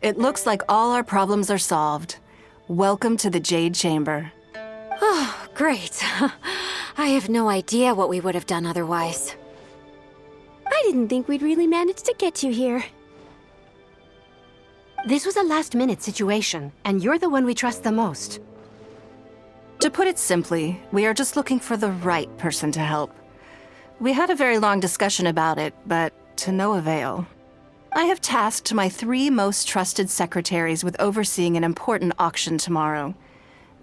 It looks like all our problems are solved. Welcome to the Jade Chamber. Oh, great. I have no idea what we would have done otherwise. I didn't think we'd really manage to get you here. This was a last-minute situation, and you're the one we trust the most. To put it simply, we are just looking for the right person to help. We had a very long discussion about it, but to no avail. I have tasked my 3 most trusted secretaries with overseeing an important auction tomorrow.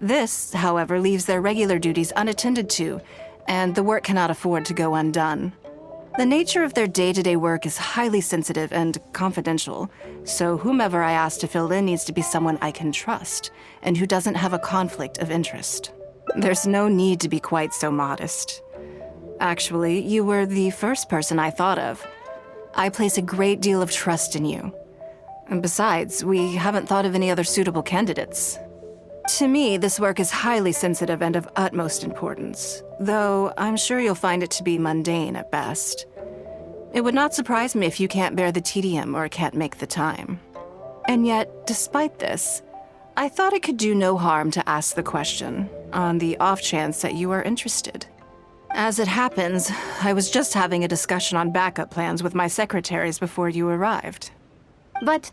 This, however, leaves their regular duties unattended to, and the work cannot afford to go undone. The nature of their day-to-day work is highly sensitive and confidential, so whomever I ask to fill in needs to be someone I can trust, and who doesn't have a conflict of interest. There's no need to be quite so modest. Actually, you were the first person I thought of. I place a great deal of trust in you. And besides, we haven't thought of any other suitable candidates. To me, this work is highly sensitive and of utmost importance, though I'm sure you'll find it to be mundane at best. It would not surprise me if you can't bear the tedium or can't make the time. And yet, despite this, I thought it could do no harm to ask the question, on the off chance that you are interested. As it happens, I was just having a discussion on backup plans with my secretaries before you arrived. But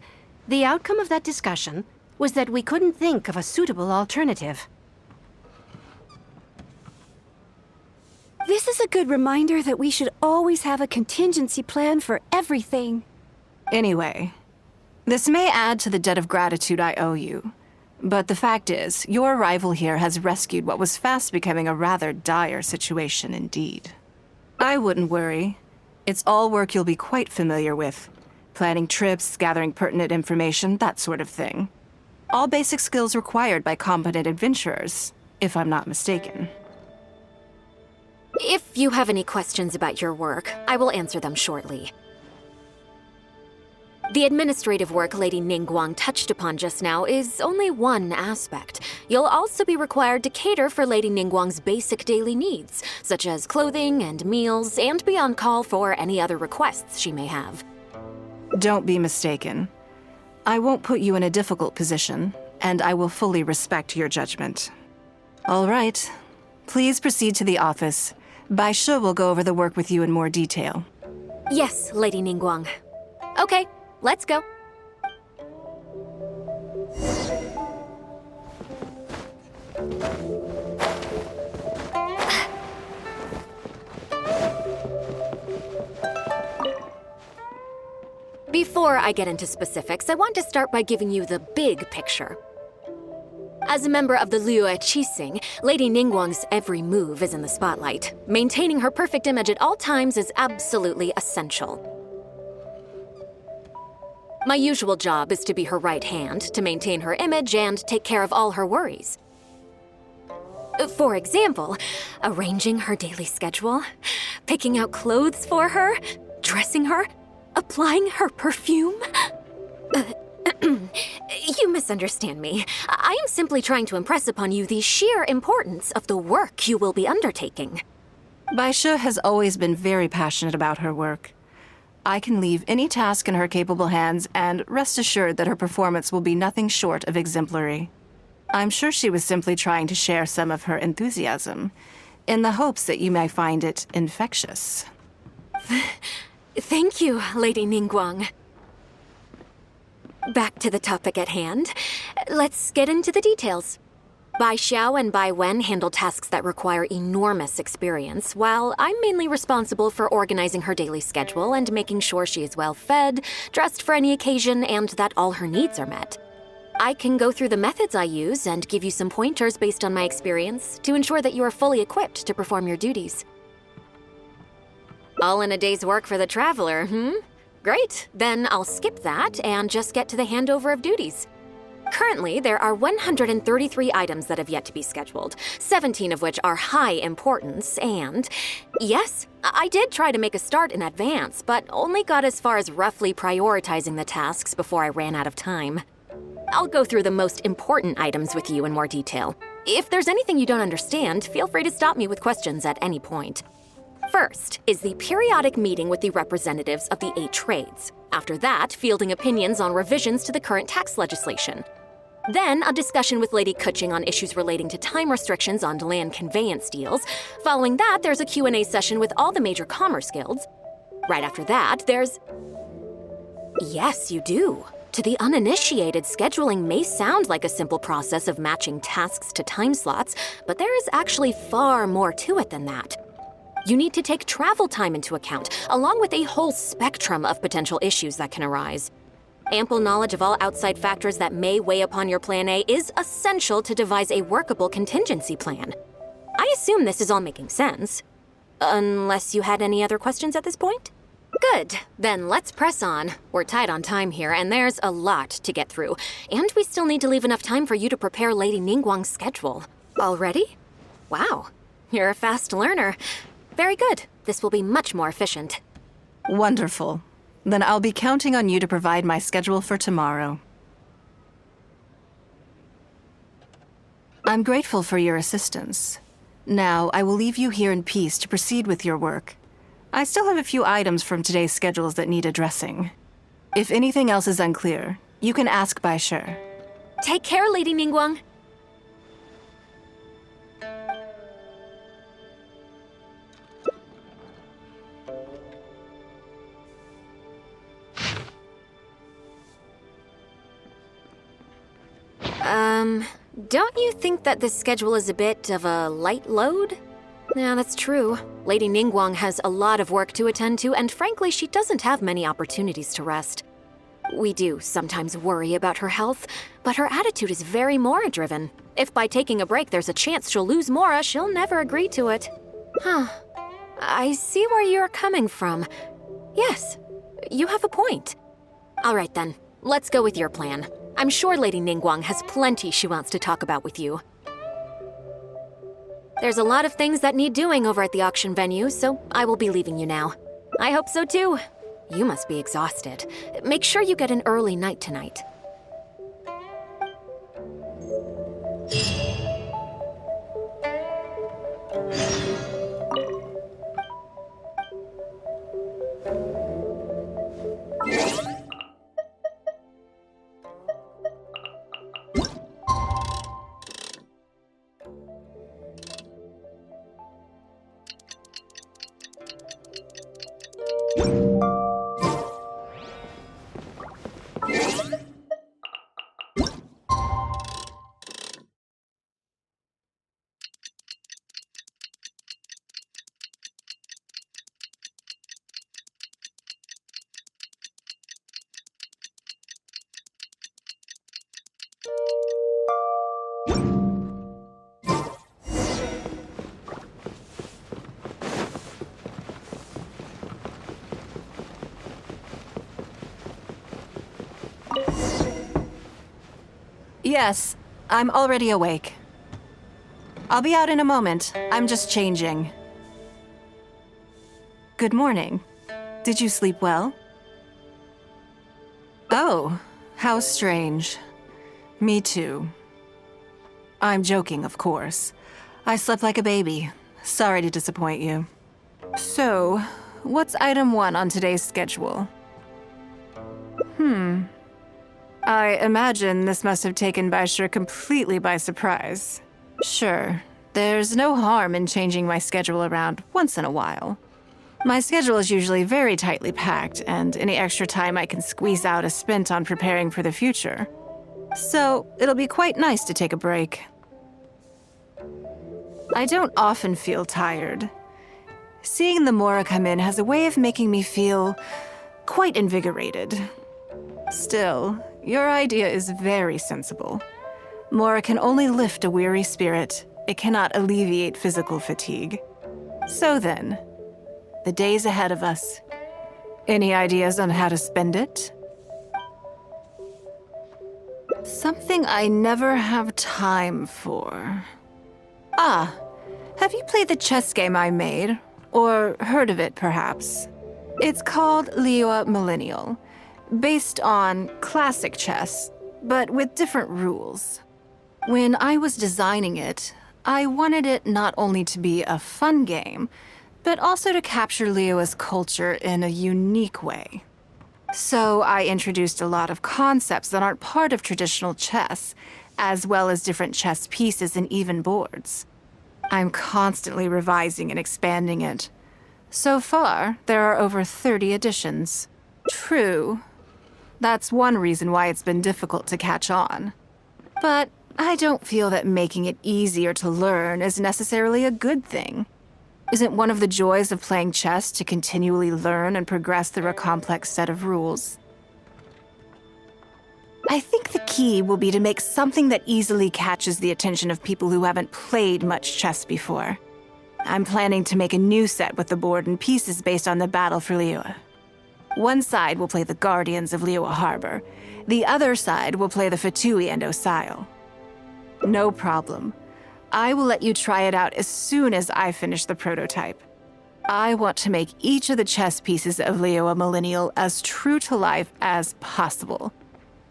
the outcome of that discussion was that we couldn't think of a suitable alternative. This is a good reminder that we should always have a contingency plan for everything. Anyway, this may add to the debt of gratitude I owe you. But the fact is, your arrival here has rescued what was fast becoming a rather dire situation indeed. I wouldn't worry. It's all work you'll be quite familiar with. Planning trips, gathering pertinent information, that sort of thing. All basic skills required by competent adventurers, if I'm not mistaken. If you have any questions about your work, I will answer them shortly. The administrative work Lady Ningguang touched upon just now is only one aspect. You'll also be required to cater for Lady Ningguang's basic daily needs, such as clothing and meals, and be on call for any other requests she may have. Don't be mistaken. I won't put you in a difficult position, and I will fully respect your judgment. All right. Please proceed to the office. Bai Shi will go over the work with you in more detail. Yes, Lady Ningguang. Okay. Let's go. Before I get into specifics, I want to start by giving you the big picture. As a member of the Liyue Qixing, Lady Ningguang's every move is in the spotlight. Maintaining her perfect image at all times is absolutely essential. My usual job is to be her right hand, to maintain her image and take care of all her worries. For example, arranging her daily schedule, picking out clothes for her, dressing her, applying her perfume. You misunderstand me. I am simply trying to impress upon you the sheer importance of the work you will be undertaking. Bai Shi has always been very passionate about her work. I can leave any task in her capable hands and rest assured that her performance will be nothing short of exemplary. I'm sure she was simply trying to share some of her enthusiasm, in the hopes that you may find it infectious. Thank you, Lady Ningguang. Back to the topic at hand. Let's get into the details. Bai Xiao and Bai Wen handle tasks that require enormous experience, while I'm mainly responsible for organizing her daily schedule and making sure she is well fed, dressed for any occasion, and that all her needs are met. I can go through the methods I use and give you some pointers based on my experience to ensure that you are fully equipped to perform your duties. All in a day's work for the traveler, Great, then I'll skip that and just get to the handover of duties. Currently, there are 133 items that have yet to be scheduled, 17 of which are high importance, and yes, I did try to make a start in advance, but only got as far as roughly prioritizing the tasks before I ran out of time. I'll go through the most important items with you in more detail. If there's anything you don't understand, feel free to stop me with questions at any point. First is the periodic meeting with the representatives of the 8 trades. After that, fielding opinions on revisions to the current tax legislation. Then, a discussion with Lady Kuching on issues relating to time restrictions on land conveyance deals. Following that, there's a Q&A session with all the major commerce guilds. Right after that, there's... Yes, you do. To the uninitiated, scheduling may sound like a simple process of matching tasks to time slots, but there is actually far more to it than that. You need to take travel time into account, along with a whole spectrum of potential issues that can arise. Ample knowledge of all outside factors that may weigh upon your Plan A is essential to devise a workable contingency plan. I assume this is all making sense. Unless you had any other questions at this point? Good. Then let's press on. We're tight on time here, and there's a lot to get through. And we still need to leave enough time for you to prepare Lady Ningguang's schedule. Already? Wow. You're a fast learner. Very good. This will be much more efficient. Wonderful. Then I'll be counting on you to provide my schedule for tomorrow. I'm grateful for your assistance. Now, I will leave you here in peace to proceed with your work. I still have a few items from today's schedules that need addressing. If anything else is unclear, you can ask Bai Shi. Take care, Lady Ningguang. Don't you think that this schedule is a bit of a light load? Yeah, that's true. Lady Ningguang has a lot of work to attend to, and frankly, she doesn't have many opportunities to rest. We do sometimes worry about her health, but her attitude is very Mora-driven. If by taking a break there's a chance she'll lose Mora, she'll never agree to it. Huh. I see where you're coming from. Yes, you have a point. All right then, let's go with your plan. I'm sure Lady Ningguang has plenty she wants to talk about with you. There's a lot of things that need doing over at the auction venue, so I will be leaving you now. I hope so too. You must be exhausted. Make sure you get an early night tonight. Yes, I'm already awake. I'll be out in a moment. I'm just changing. Good morning. Did you sleep well? Oh, how strange. Me too. I'm joking, of course. I slept like a baby. Sorry to disappoint you. So, what's item 1 on today's schedule? I imagine this must have taken Bai Shi completely by surprise. Sure, there's no harm in changing my schedule around once in a while. My schedule is usually very tightly packed, and any extra time I can squeeze out is spent on preparing for the future. So, it'll be quite nice to take a break. I don't often feel tired. Seeing the Mora come in has a way of making me feel quite invigorated. Still, your idea is very sensible. Mora can only lift a weary spirit. It cannot alleviate physical fatigue. So then, the days ahead of us. Any ideas on how to spend it? Something I never have time for. Ah, have you played the chess game I made? Or heard of it, perhaps? It's called Liua Millennial, based on classic chess, but with different rules. When I was designing it, I wanted it not only to be a fun game, but also to capture Liyue's culture in a unique way. So I introduced a lot of concepts that aren't part of traditional chess, as well as different chess pieces and even boards. I'm constantly revising and expanding it. So far, there are over 30 editions. True. That's one reason why it's been difficult to catch on. But I don't feel that making it easier to learn is necessarily a good thing. Isn't one of the joys of playing chess to continually learn and progress through a complex set of rules? I think the key will be to make something that easily catches the attention of people who haven't played much chess before. I'm planning to make a new set with the board and pieces based on the battle for Liyue. One side will play the Guardians of Liyue Harbor. The other side will play the Fatui and Osile. No problem. I will let you try it out as soon as I finish the prototype. I want to make each of the chess pieces of Liyue Millennial as true to life as possible.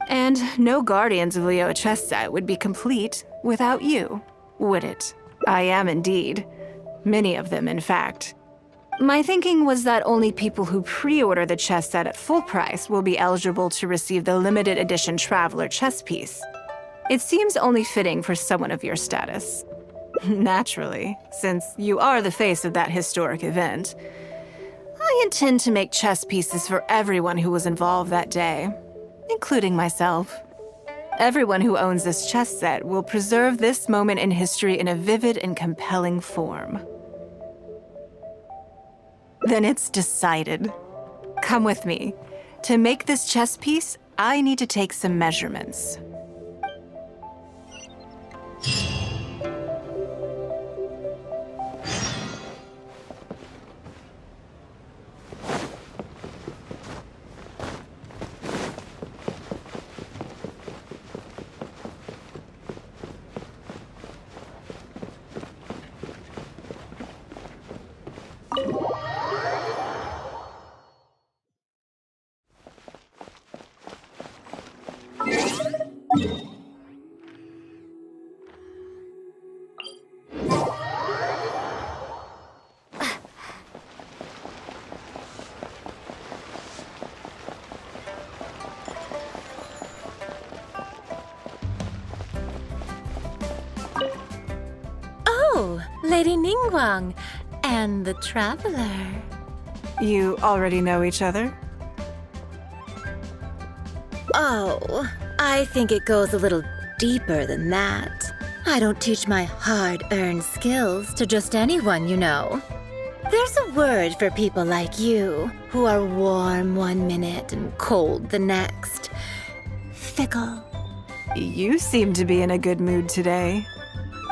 And no Guardians of Liyue chess set would be complete without you, would it? I am indeed. Many of them, in fact. My thinking was that only people who pre-order the chess set at full price will be eligible to receive the limited edition Traveler chess piece. It seems only fitting for someone of your status. Naturally, since you are the face of that historic event. I intend to make chess pieces for everyone who was involved that day, including myself. Everyone who owns this chess set will preserve this moment in history in a vivid and compelling form. Then it's decided. Come with me. To make this chess piece, I need to take some measurements. Oh, Lady Ningguang and the Traveler. You already know each other? Oh, I think it goes a little deeper than that. I don't teach my hard-earned skills to just anyone, you know. There's a word for people like you, who are warm one minute and cold the next. Fickle. You seem to be in a good mood today.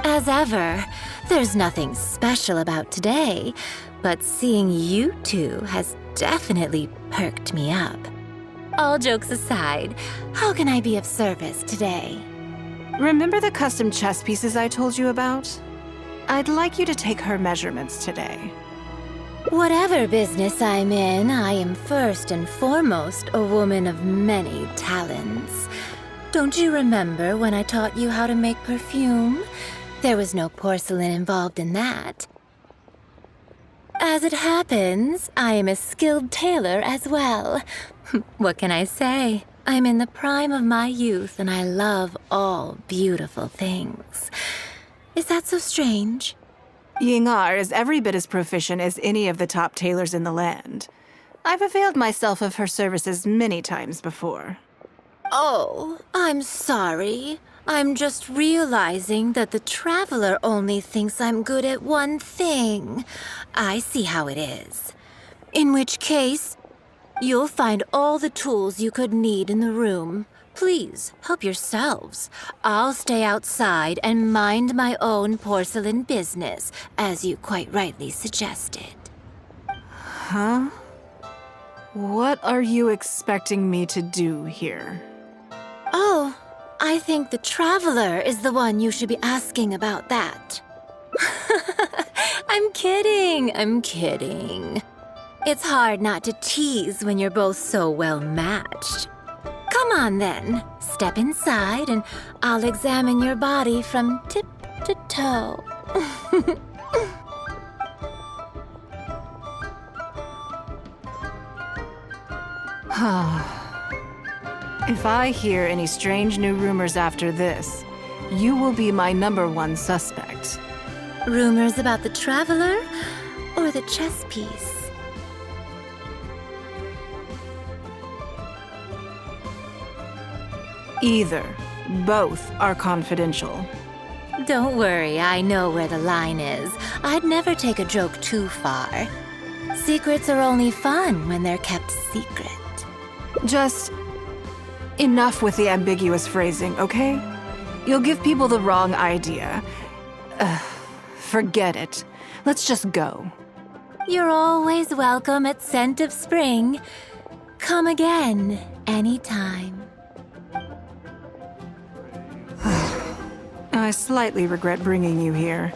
As ever, there's nothing special about today, but seeing you two has definitely perked me up. All jokes aside, how can I be of service today? Remember the custom chess pieces I told you about? I'd like you to take her measurements today. Whatever business I'm in, I am first and foremost a woman of many talents. Don't you remember when I taught you how to make perfume? There was no porcelain involved in that. As it happens, I am a skilled tailor as well. What can I say? I'm in the prime of my youth and I love all beautiful things. Is that so strange? Yingar is every bit as proficient as any of the top tailors in the land. I've availed myself of her services many times before. Oh, I'm sorry. I'm just realizing that the Traveler only thinks I'm good at one thing. I see how it is. In which case, you'll find all the tools you could need in the room. Please, help yourselves. I'll stay outside and mind my own porcelain business, as you quite rightly suggested. Huh? What are you expecting me to do here? Oh, I think the Traveler is the one you should be asking about that. I'm kidding. It's hard not to tease when you're both so well matched. Come on then, step inside and I'll examine your body from tip to toe. If I hear any strange new rumors after this, you will be my #1 suspect. Rumors about the Traveler or the chess piece? Either. Both are confidential. Don't worry, I know where the line is. I'd never take a joke too far. Secrets are only fun when they're kept secret. Just enough with the ambiguous phrasing, okay? You'll give people the wrong idea. Forget it. Let's just go. You're always welcome at Scent of Spring. Come again, anytime. I slightly regret bringing you here.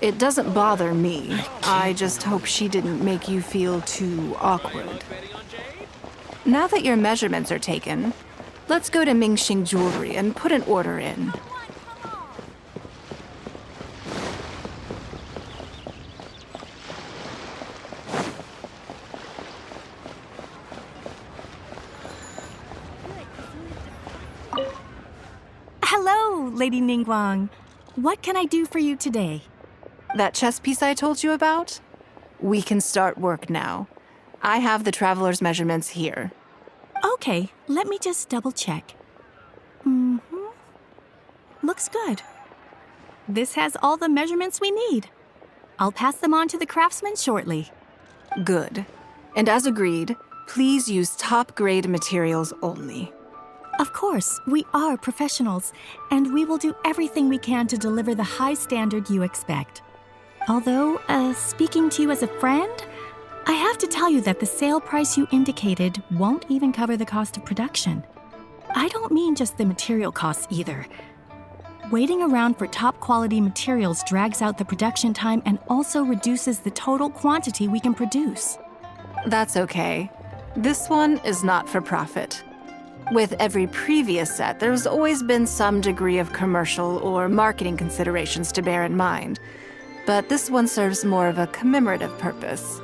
It doesn't bother me. I just hope she didn't make you feel too awkward. Now that your measurements are taken, let's go to Mingxing Jewelry and put an order in. Hello, Lady Ningguang. What can I do for you today? That chess piece I told you about? We can start work now. I have the traveler's measurements here. Okay, let me just double check. Looks good. This has all the measurements we need. I'll pass them on to the craftsman shortly. Good. And as agreed, please use top-grade materials only. Of course, we are professionals, and we will do everything we can to deliver the high standard you expect. Although, speaking to you as a friend, I have to tell you that the sale price you indicated won't even cover the cost of production. I don't mean just the material costs either. Waiting around for top-quality materials drags out the production time and also reduces the total quantity we can produce. That's okay. This one is not for profit. With every previous set, there's always been some degree of commercial or marketing considerations to bear in mind, but this one serves more of a commemorative purpose.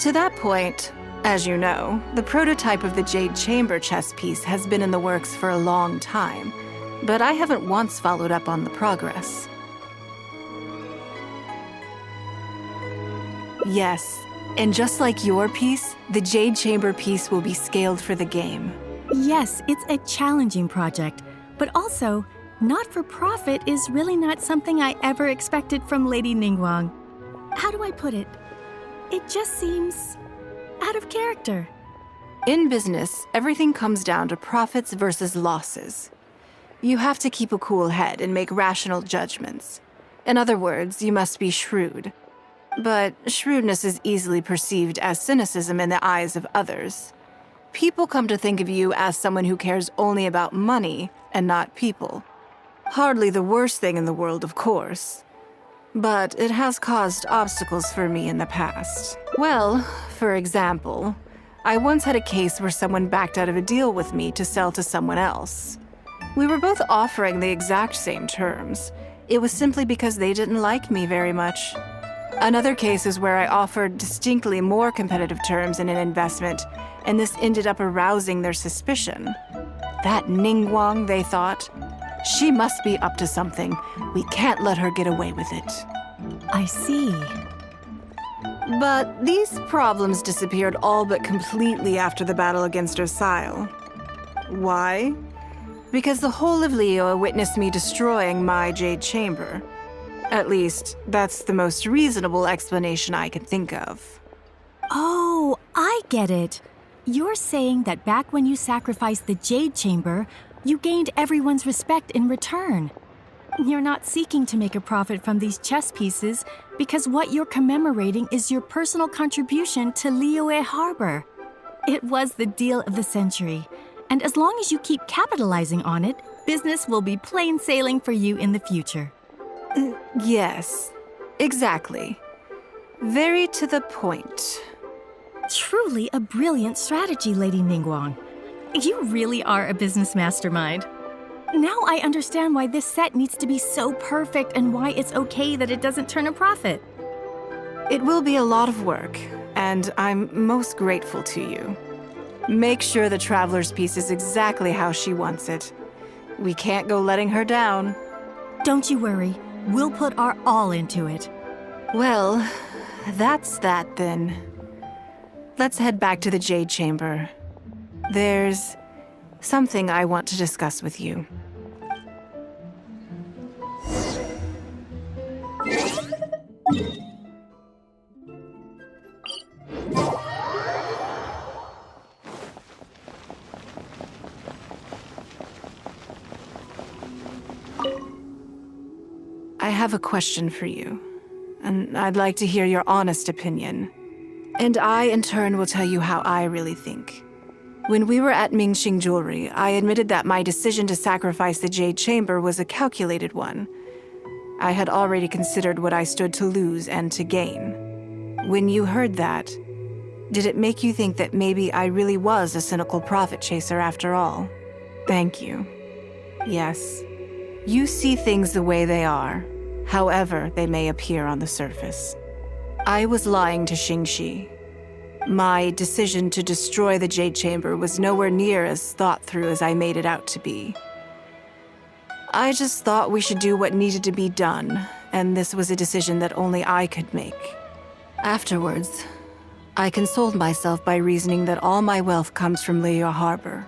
To that point, as you know, the prototype of the Jade Chamber chess piece has been in the works for a long time, but I haven't once followed up on the progress. Yes, and just like your piece, the Jade Chamber piece will be scaled for the game. Yes, it's a challenging project, but also, not-for-profit is really not something I ever expected from Lady Ningguang. How do I put it? It just seems out of character. In business, everything comes down to profits versus losses. You have to keep a cool head and make rational judgments. In other words, you must be shrewd. But shrewdness is easily perceived as cynicism in the eyes of others. People come to think of you as someone who cares only about money and not people. Hardly the worst thing in the world, of course. But it has caused obstacles for me in the past. Well, for example, I once had a case where someone backed out of a deal with me to sell to someone else. We were both offering the exact same terms. It was simply because they didn't like me very much. Another case is where I offered distinctly more competitive terms in an investment, and this ended up arousing their suspicion. That Ningguang, they thought. She must be up to something. We can't let her get away with it. I see. But these problems disappeared all but completely after the battle against Osile. Why? Because the whole of Liyue witnessed me destroying my Jade Chamber. At least, that's the most reasonable explanation I can think of. Oh, I get it. You're saying that back when you sacrificed the Jade Chamber, you gained everyone's respect in return. You're not seeking to make a profit from these chess pieces because what you're commemorating is your personal contribution to Liyue Harbor. It was the deal of the century, and as long as you keep capitalizing on it, business will be plain sailing for you in the future. Yes, exactly. Very to the point. Truly a brilliant strategy, Lady Ningguang. You really are a business mastermind. Now I understand why this set needs to be so perfect and why it's okay that it doesn't turn a profit. It will be a lot of work, and I'm most grateful to you. Make sure the Traveler's piece is exactly how she wants it. We can't go letting her down. Don't you worry. We'll put our all into it. Well, that's that then. Let's head back to the Jade Chamber. There's something I want to discuss with you. I have a question for you, and I'd like to hear your honest opinion. And I, in turn, will tell you how I really think. When we were at Mingxing Jewelry, I admitted that my decision to sacrifice the Jade Chamber was a calculated one. I had already considered what I stood to lose and to gain. When you heard that, did it make you think that maybe I really was a cynical profit chaser after all? Thank you. Yes, you see things the way they are, however they may appear on the surface. I was lying to Xingxi. My decision to destroy the Jade Chamber was nowhere near as thought through as I made it out to be. I just thought we should do what needed to be done, and this was a decision that only I could make. Afterwards, I consoled myself by reasoning that all my wealth comes from Liyue Harbor.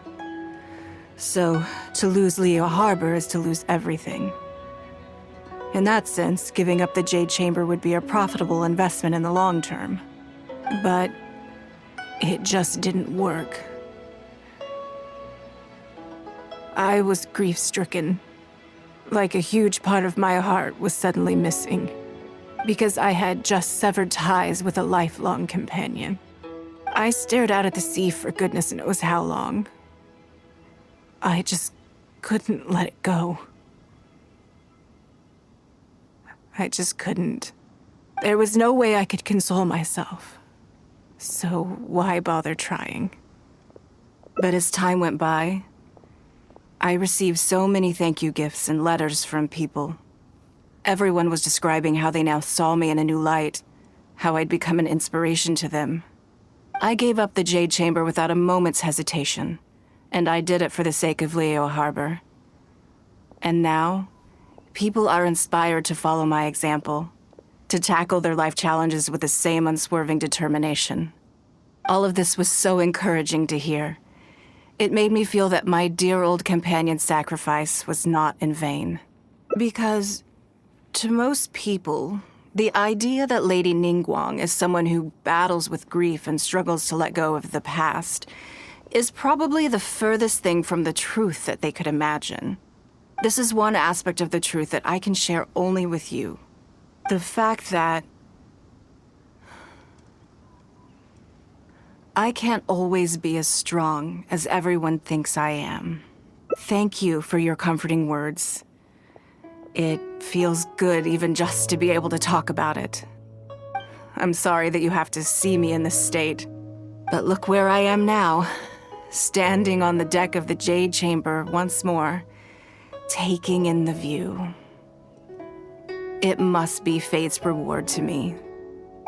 So, to lose Liyue Harbor is to lose everything. In that sense, giving up the Jade Chamber would be a profitable investment in the long term. But it just didn't work. I was grief-stricken. Like a huge part of my heart was suddenly missing. Because I had just severed ties with a lifelong companion. I stared out at the sea for goodness knows how long. I just couldn't let it go. I just couldn't. There was no way I could console myself. So why bother trying? But as time went by, I received so many thank you gifts and letters from people. Everyone was describing how they now saw me in a new light, how I'd become an inspiration to them. I gave up the Jade Chamber without a moment's hesitation, and I did it for the sake of Liyue Harbor. And now, people are inspired to follow my example, to tackle their life challenges with the same unswerving determination. All of this was so encouraging to hear. It made me feel that my dear old companion's sacrifice was not in vain. Because, to most people, the idea that Lady Ningguang is someone who battles with grief and struggles to let go of the past is probably the furthest thing from the truth that they could imagine. This is one aspect of the truth that I can share only with you. The fact that I can't always be as strong as everyone thinks I am. Thank you for your comforting words. It feels good even just to be able to talk about it. I'm sorry that you have to see me in this state, but look where I am now, standing on the deck of the Jade Chamber once more, taking in the view. It must be fate's reward to me.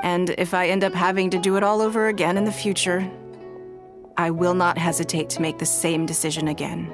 And if I end up having to do it all over again in the future, I will not hesitate to make the same decision again.